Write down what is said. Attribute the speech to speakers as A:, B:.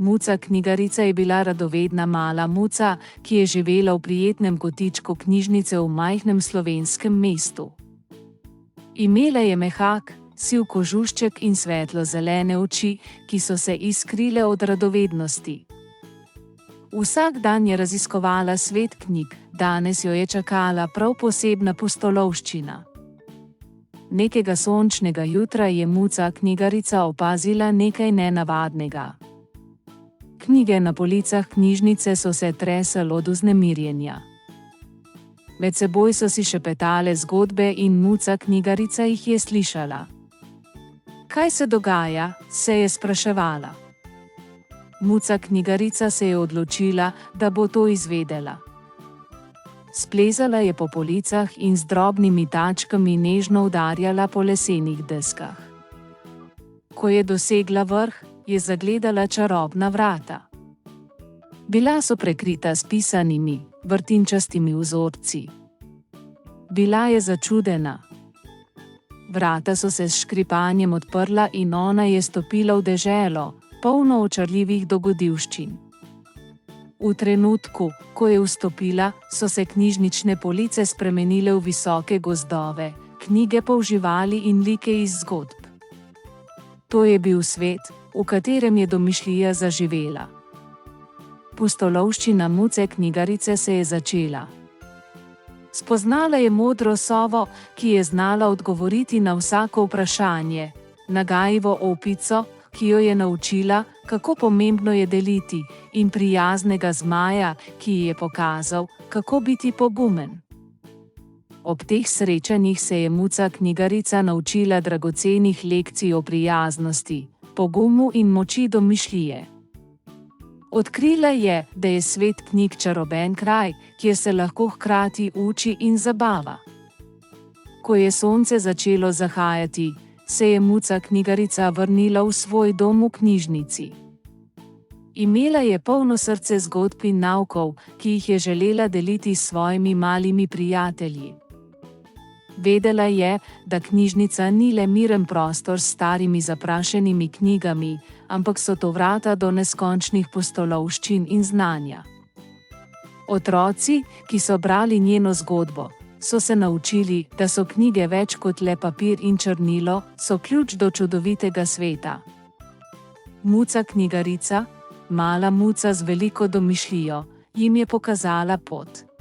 A: Muca knjigarica je bila radovedna mala muca, ki je živela v prijetnem kotičku knjižnice v majhnem slovenskem mestu. Imela je mehak, siv kožušček in svetlo zelene oči, ki so se iskrile od radovednosti. Vsak dan je raziskovala svet knjig, danes jo je čakala prav posebna pustolovščina. Nekega sončnega jutra je muca knjigarica opazila nekaj nenavadnega. Knjige na policah knjižnice so se tresle od vznemirjenja. Med seboj so si šepetale zgodbe in muca knjigarica jih je slišala. Kaj se dogaja, se je spraševala. Muca knjigarica se je odločila, da bo to izvedela. Splezala je po policah in z drobnimi tačkami nežno udarjala po lesenih deskah. Ko je dosegla vrh, je zagledala čarobna vrata. Bila so prekrita s pisanimi, vrtinčastimi vzorci. Bila je začudena. Vrata so se s škripanjem odprla in ona je stopila v deželo, polno očarljivih dogodivščin. V trenutku, ko je vstopila, so se knjižnične police spremenile v visoke gozdove, knjige pa v živali in like iz zgodb. To je bil svet, v katerem je domišljija zaživela. Pustolovščina muce knjigarice se je začela. Spoznala je modro sovo, ki je znala odgovoriti na vsako vprašanje, nagajivo opico, ki jo je naučila, kako pomembno je deliti, in prijaznega zmaja, ki ji je pokazal, kako biti pogumen. Ob teh srečanjih se je muca knjigarica naučila dragocenih lekcij o prijaznosti, pogumu in moči domišljije. Odkrila je, da je svet knjig čaroben kraj, kjer se lahko hkrati uči in zabava. Ko je sonce začelo zahajati, se je muca knjigarica vrnila v svoj dom v knjižnici. Imela je polno srce zgodb in naukov, ki jih je želela deliti s svojimi malimi prijatelji. Vedela je, da knjižnica ni le miren prostor s starimi zaprašenimi knjigami, ampak so to vrata do neskončnih pustolovščin in znanja. Otroci, ki so brali njeno zgodbo, so se naučili, da so knjige več kot le papir in črnilo, so ključ do čudovitega sveta. Muca knjigarica, mala muca z veliko domišljijo, jim je pokazala pot.